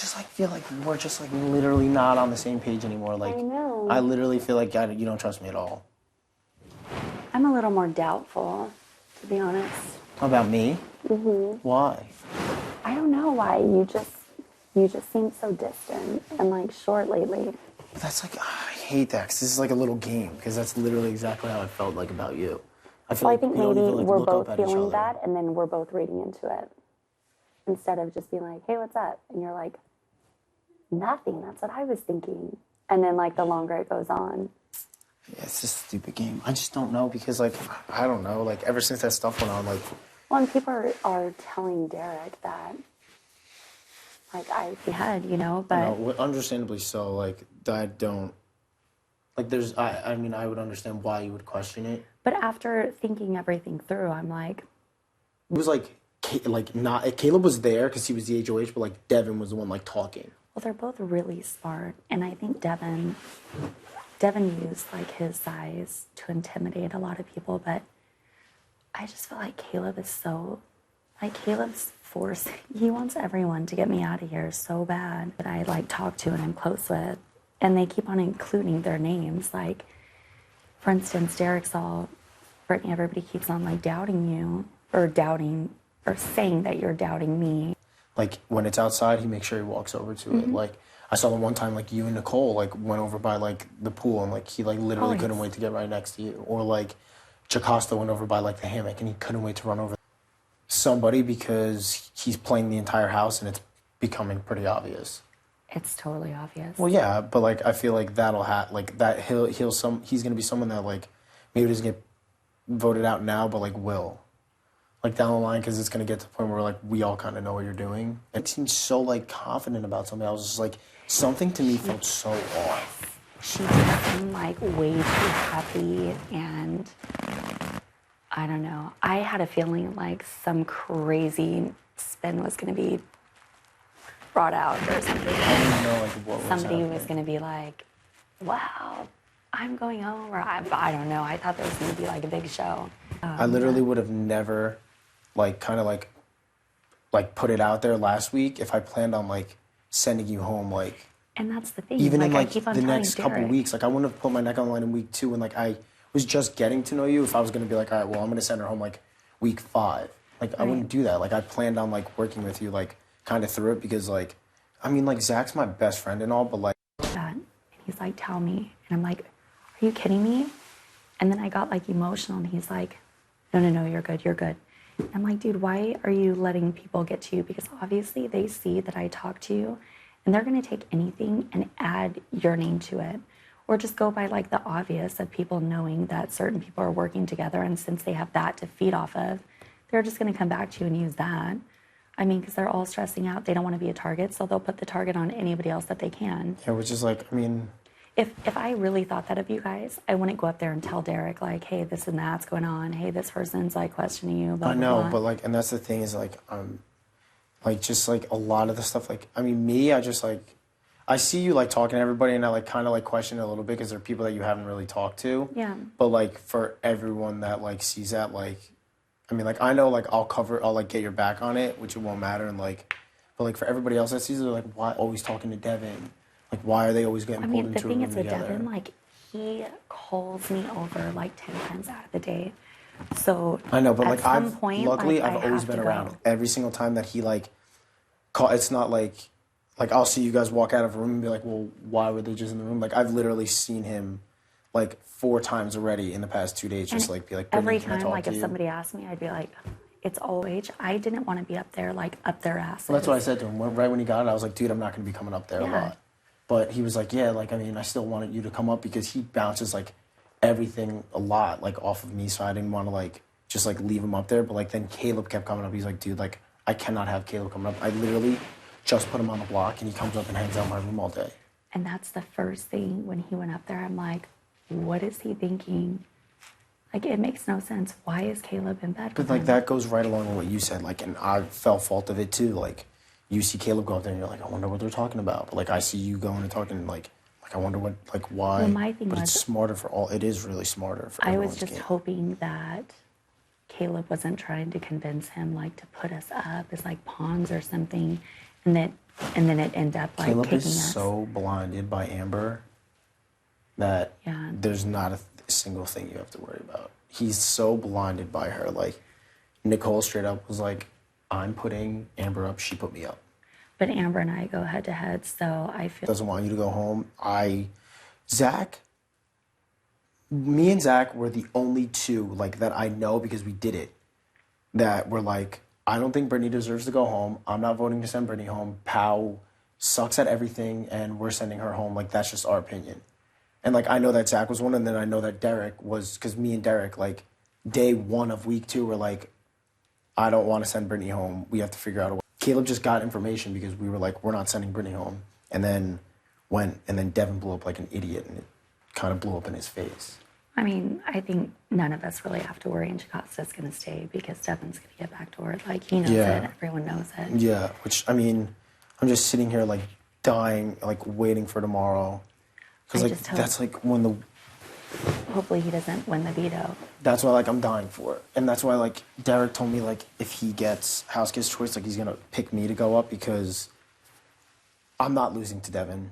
just like feel like we're just like literally not on the same page anymore. Like, I know. I literally feel like you don't trust me at all. I'm a little more doubtful, to be honest. About me? Mm-hmm. Why? I don't know why. You just seem so distant and like short lately. That's like, I hate that because this is like a little game because that's literally exactly how I felt like about you. I feel Well, I like think we don't maybe even, like, we're look up both at each feeling other. that, and then we're both reading into it. Instead of just being like, hey, what's up? And you're like, nothing. That's what I was thinking. And then, like, the longer it goes on. Yeah, it's just a stupid game. I just don't know because, like, I don't know. Like, ever since that stuff went on, like... Well, and people are telling Derek that, like, he had, you know, but... No, understandably so. Like, I don't... Like, there's... I mean, I would understand why you would question it. But after thinking everything through, I'm like... It was, like not... Caleb was there because he was the HOH, but, like, Devin was the one, like, talking. Well, they're both really smart. And I think Devin used, like, his size to intimidate a lot of people. But I just feel like Caleb is so... Like, Caleb's force... He wants everyone to get me out of here so bad that I, like, talk to and I'm close with. And they keep on including their names. Like, for instance, Derek's all... Brittany, everybody keeps on, like, doubting you. Or saying that you're doubting me. Like, when it's outside, he makes sure he walks over to it. Like, I saw the one time, like, you and Nicole, like, went over by, like, the pool, and, like, he, like, literally couldn't wait to get right next to you. Or, like, Jacosta went over by, like, the hammock, and he couldn't wait to run over somebody because he's playing the entire house, and it's becoming pretty obvious. It's totally obvious. Well, yeah, but, like, I feel like that'll like, that he's gonna be someone that, like, maybe doesn't get voted out now, but, like, will. Like, down the line, because it's going to get to the point where, like, we all kind of know what you're doing. It seems so, like, confident about something. I was just, like, something to me felt so off. She just seemed, like, way too happy, and I don't know. I had a feeling like some crazy spin was going to be brought out or something. I didn't know, like, what was Somebody happening. was going to be like, wow, I'm going home, or I don't know. I thought there was going to be, like, a big show. I literally would have never... like, kind of, like, put it out there last week if I planned on, like, sending you home, like... And that's the thing. Even like, in, like, I keep on the telling next Derek. couple weeks. Like, I wouldn't have put my neck on the line in week 2 when, like, I was just getting to know you if I was going to be like, all right, well, I'm going to send her home, like, week 5. Like, I wouldn't do that. Like, I planned on, like, working with you, like, kind of through it because, like... I mean, like, Zach's my best friend and all, but, like... That. And he's like, tell me. And I'm like, are you kidding me? And then I got, like, emotional, and he's like, no, you're good, you're good. I'm like, dude, why are you letting people get to you? Because obviously they see that I talk to you, and they're going to take anything and add your name to it. Or just go by, like, the obvious of people knowing that certain people are working together, and since they have that to feed off of, they're just going to come back to you and use that. I mean, because they're all stressing out. They don't want to be a target, so they'll put the target on anybody else that they can. Yeah, which is, like, I mean... If I really thought that of you guys, I wouldn't go up there and tell Derek, like, hey, this and that's going on. Hey, this person's, like, questioning you, blah, I know, blah, blah. but, like, and that's the thing is, like, just, like, a lot of the stuff, like, I mean, me, I just, like, I see you, like, talking to everybody, and I, like, kind of, like, question it a little bit because there are people that you haven't really talked to. Yeah. But, like, for everyone that, like, sees that, like, I mean, like, I know, like, I'll, like, get your back on it, which it won't matter, and, like, but, like, for everybody else that sees it, they're like, why always talking to Devin? Like, why are they always getting pulled into a room together? The thing is with Devin, like, he calls me over, like, 10 times out of the day. So, I know, but, like, luckily, like, I've always been around. Every single time that he, like, it's not like, I'll see you guys walk out of a room and be like, well, why were they just in the room? Like, I've literally seen him, like, 4 times already in the past 2 days, just, like, be like, every time, like, if somebody asked me, I'd be like, it's OH. I didn't want to be up there, like, up their asses. Well, that's what I said to him. Right when he got it, I was like, dude, I'm not going to be coming up there a lot. But he was like, yeah, like, I mean, I still wanted you to come up because he bounces, like, everything a lot, like, off of me, so I didn't want to, like, just, like, leave him up there. But, like, then Caleb kept coming up. He's like, dude, like, I cannot have Caleb coming up. I literally just put him on the block, and he comes up and hangs out in my room all day. And that's the first thing when he went up there. I'm like, what is he thinking? Like, it makes no sense. Why is Caleb in bed with But, like, him? that goes right along with what you said. Like, and I felt fault of it, too. Like, you see Caleb go up there, and you're like, I wonder what they're talking about. But, like, I see you going and talking, like I wonder what, like, why. Well, my thing but was, it's smarter for all. It is really smarter for I everyone's was just game. hoping that Caleb wasn't trying to convince him like to put us up as like pawns or something, and then it ended up like Caleb kicking is us. so blinded by Amber that Yeah. there's not a single thing you have to worry about. He's so blinded by her. Like, Nicole straight up was like, I'm putting Amber up, she put me up. But Amber and I go head to head, so I feel... Doesn't want you to go home. Me and Zach were the only two, like, that I know because we did it, that were like, I don't think Brittany deserves to go home. I'm not voting to send Brittany home. Pau sucks at everything, and we're sending her home. Like, that's just our opinion. And, like, I know that Zach was one, and then I know that Derek was, because me and Derek, like, day 1 of week 2 were like, I don't want to send Brittany home. We have to figure out a way. Caleb just got information because we were like, we're not sending Brittany home. And then Devin blew up like an idiot, and it kind of blew up in his face. I mean, I think none of us really have to worry, and Jacosta's going to stay because Devin's going to get back to work. Like, he knows it. Everyone knows it. Yeah, which, I mean, I'm just sitting here, like, dying, like, waiting for tomorrow. Because, like, that's, like, when the... Hopefully he doesn't win the veto. That's why, like, I'm dying for it. And that's why, like, Derek told me, like, if he gets House Kids Choice, like, he's going to pick me to go up because I'm not losing to Devin.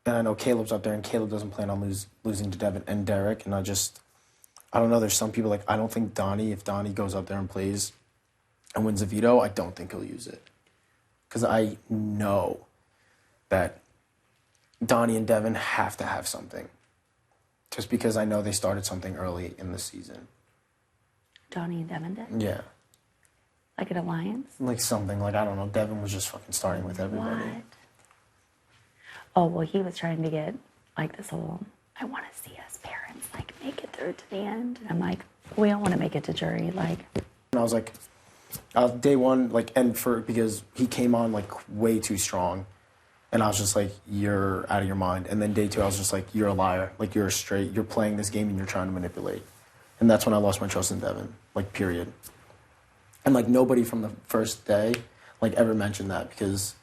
And I know Caleb's up there, and Caleb doesn't plan on losing to Devin and Derek. And I don't know, there's some people, like, I don't think if Donnie goes up there and plays and wins a veto, I don't think he'll use it. Because I know that Donnie and Devin have to have something. Just because I know they started something early in the season. Donnie and Devin did? Yeah. Like an alliance? Like something, like, I don't know, Devin was just fucking starting with everybody. What? Oh, well, he was trying to get, like, this whole, I want to see us parents, like, make it through to the end. And I'm like, we don't want to make it to jury, like. And I was like, day 1, like, because he came on, like, way too strong. And I was just like, you're out of your mind. And then day 2, I was just like, you're a liar. Like, you're playing this game and you're trying to manipulate. And that's when I lost my trust in Devin, like, period. And, like, nobody from the first day, like, ever mentioned that because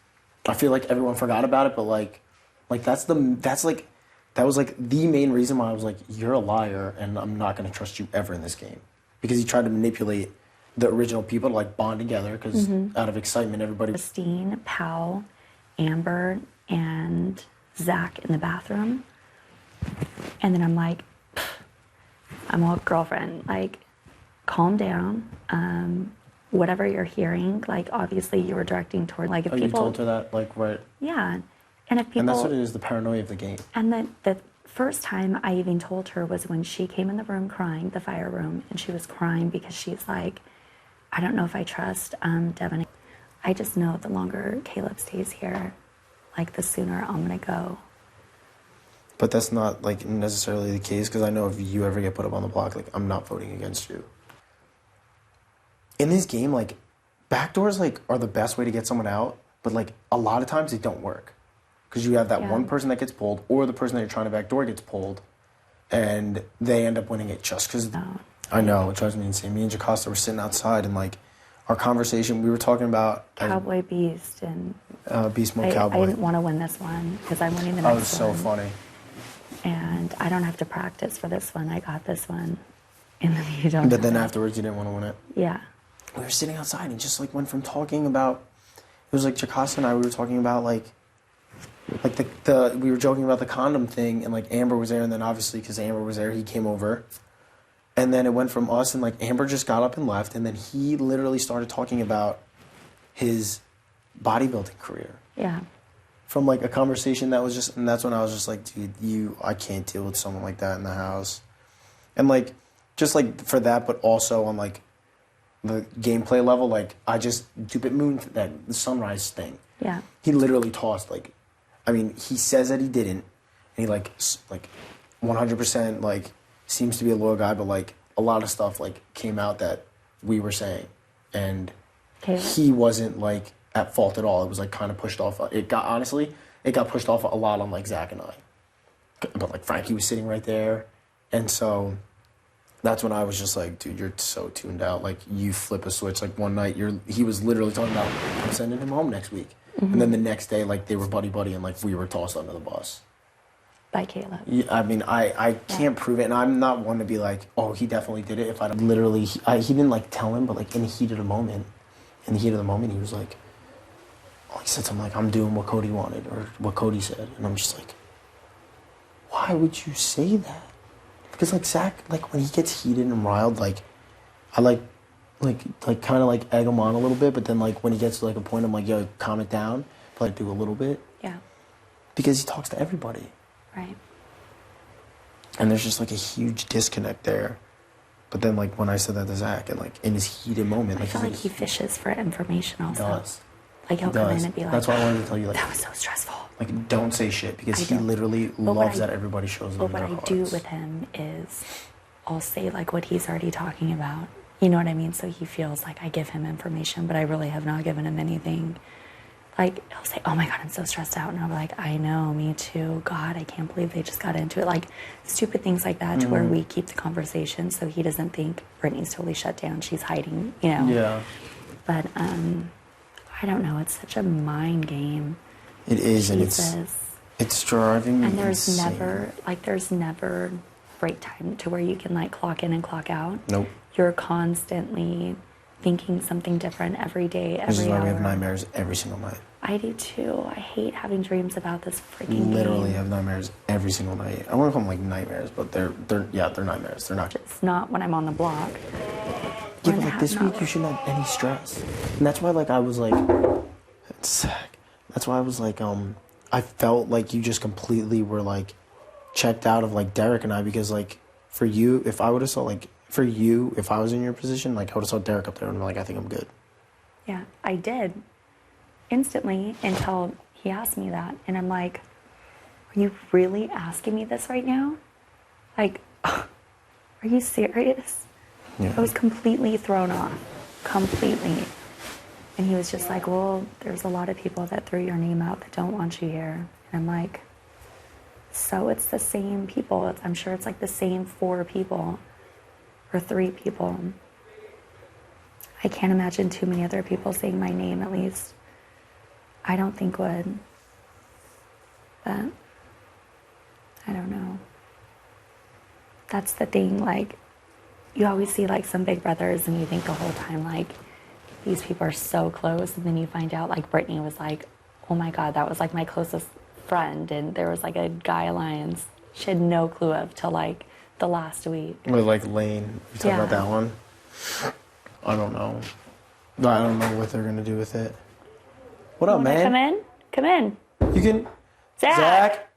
I feel like everyone forgot about it, but, like that was, like, the main reason why I was like, you're a liar and I'm not going to trust you ever in this game. Because he tried to manipulate the original people to, like, bond together because out of excitement, everybody... Christine, Pau, Amber, and Zach in the bathroom. And then I'm like, I'm a girlfriend. Like, calm down. Whatever you're hearing, like, obviously you were directing toward, like, if people... you told her that, like, right? Yeah. And if people... And that's what it is, the paranoia of the game. And the first time I even told her was when she came in the room crying, the fire room, and she was crying because she's like, I don't know if I trust Devin. I just know the longer Caleb stays here, like, the sooner I'm going to go. But that's not, like, necessarily the case, because I know if you ever get put up on the block, like, I'm not voting against you. In this game, like, backdoors, like, are the best way to get someone out, but, like, a lot of times they don't work. Because you have that one person that gets pulled, or the person that you're trying to backdoor gets pulled, and they end up winning it just because... No. I know, it drives me insane. Me and Jacosta were sitting outside, and, like, our conversation, we were talking about... Cowboy Beast and... Beast Mode Cowboy. I didn't want to win this one, because I'm winning the next one. That was so funny. And I don't have to practice for this one. I got this one. And then you don't. But then afterwards, you didn't want to win it. Yeah. We were sitting outside and just, like, went from talking about... It was like Jacosta and I, we were talking about, like we were joking about the condom thing, and, like, Amber was there, and then obviously, because Amber was there, he came over. And then it went from us, and, like, Amber just got up and left, and then he literally started talking about his bodybuilding career. Yeah. From, like, a conversation that was just, and that's when I was just like, dude, I can't deal with someone like that in the house. And, like, just, like, for that, but also on, like, the gameplay level, like, I just, stupid moon, the sunrise thing. Yeah. He literally tossed, like, I mean, he says that he didn't, and he, like 100%, like, seems to be a loyal guy, but, like, a lot of stuff, like, came out that we were saying, and he wasn't, like, at fault at all. It was, like, kind of pushed off. It got pushed off a lot on, like, Zach and I. But, like, Frankie was sitting right there, and so that's when I was just like, dude, you're so tuned out. Like, you flip a switch. Like, one night, he was literally talking about, I'm sending him home next week. Mm-hmm. And then the next day, like, they were buddy-buddy, and, like, we were tossed under the bus. by Caleb. Yeah, I mean, I can't prove it, and I'm not one to be like, oh, he definitely did it. If I literally, he didn't like tell him, but like in the heat of the moment, he was like, oh, he said something like, I'm doing what Cody wanted or what Cody said, and I'm just like, why would you say that? Because like Zach, like when he gets heated and riled, like I like kind of like egg him on a little bit, but then like when he gets to like a point, I'm like, yo, calm it down, but like do a little bit. Yeah. Because he talks to everybody. Right. And there's just like a huge disconnect there. But then like when I said that to Zach and like in his heated moment, I feel like he fishes for information also. He does. Like he'll come in and be like, that's why I wanted to tell you, like, that was so stressful. Like don't say shit because he literally loves that everybody shows him. But what I do with him is I'll say like what he's already talking about. You know what I mean? So he feels like I give him information, but I really have not given him anything. Like, he'll say, oh my God, I'm so stressed out. And I'll be like, I know, me too. God, I can't believe they just got into it. Like, stupid things like that to where we keep the conversation so he doesn't think Brittany's totally shut down. She's hiding, you know? Yeah. But, I don't know. It's such a mind game. It is, Jesus. and it's driving me And there's insane. there's never break time to where you can, like, clock in and clock out. Nope. You're constantly thinking something different every day, every hour. This is why we have nightmares every single night. I do too. I hate having dreams about this freaking Literally game. have nightmares every single night. I want to call them like nightmares, but they're nightmares. They're not. It's not when I'm on the block. Yeah, but like this week you shouldn't have any stress, and that's why like I was like, that's why I was like I felt like you just completely were like checked out of like Derek and I, because like for you, if I would have saw like for you, if I was in your position, like I would have saw Derek up there and been like, I think I'm good. Yeah, I did. Instantly until he asked me that. And I'm like, are you really asking me this right now? Like, are you serious? Yeah. I was completely thrown off. Completely. And he was just like, well, there's a lot of people that threw your name out that don't want you here. And I'm like, so it's the same people. I'm sure it's like the same 4 people or 3 people. I can't imagine too many other people saying my name, at least. I don't think would. But I don't know. That's the thing, like, you always see like some big brothers and you think the whole time like these people are so close, and then you find out like Brittany was like, oh my God, that was like my closest friend, and there was like a guy alliance she had no clue of till like the last week. With like Lane, you talk about that one? I don't know. I don't know what they're gonna do with it. What up, man? Come in. Come in. You can. Zach.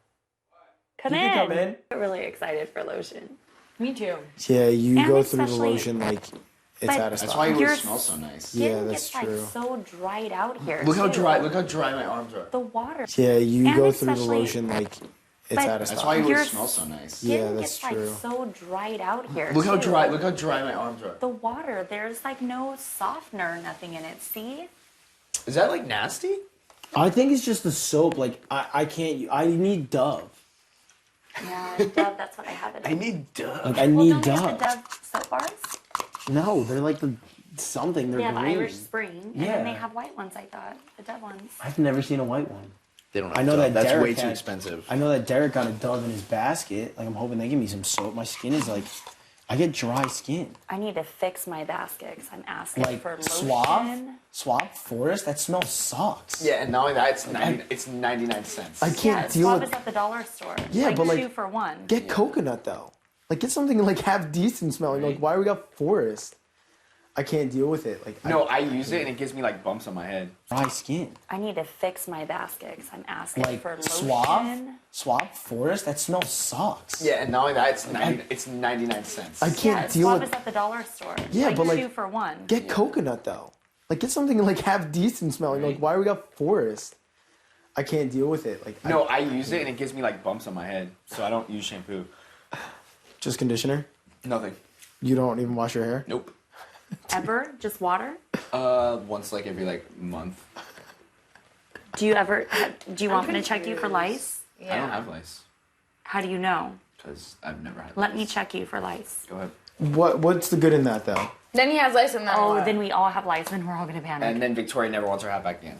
Come you in. can come in. I'm really excited for lotion. Me too. Yeah, you And go through the especially- lotion like it's but out of stock. That's why you Your always smell so nice. Skin Yeah, that's gets true. like so dried out here. Look how too. dry my arms are. The water. Yeah, you And go through the especially- lotion like it's but out of That's stock. why you Your always smell so nice. Skin Yeah, that's gets true. like so dried out here. Look how too. dry my arms are. The water, there's like no softener, nothing in it. See? Is that like nasty? I think it's just the soap. Like I can't. I need Dove. Yeah, Dove, that's what I have it in. I need Dove. Like I Well, need don't they have Dove. the Dove soap bars? No, they're like the something. They're They have green. Irish Spring, and Yeah. then they have white ones, I thought. The Dove ones. I've never seen a white one. They don't. I know that That's Derek way too had- expensive. I know that Derek got a Dove in his basket. Like I'm hoping they give me some soap. My skin is like, I get dry skin. I need to fix my basket because I'm asking Like for Swab Forest. That smells sucks. Yeah, and not only that, it's 99 cents. I Yeah, can't deal Swab with. is at the dollar store. Yeah, but, like, 2 for 1. Get coconut though. Like get something like half decent smelling. Like why we got Forest? I can't deal with it. Like No, I use it and it gives me like bumps on my head. dry skin. I need to fix my basket because I'm asking Like for lotion. Swab Forest. That smells sucks. Yeah, and not only that, it's 99 cents. I Yeah, can't deal Swab with. is at the dollar store. Yeah, but, like, 2 for 1. Get coconut though. Like get something like half decent smelling. Like why we got Forest? I can't deal with it. Like No, I use it and it gives me like bumps on my head, so I don't use shampoo. just conditioner. Nothing. You don't even wash your hair. Nope. Ever? Just water? Once like every like month. Do you want me to check you for lice? Yeah. I don't have lice How do you know? because I've never had. Let me lice. check you for lice. Go ahead. What's the good in that though? Then he has lice and then Oh, what? then we all have lice, then we're all gonna panic. And then Victoria never wants her hat back again.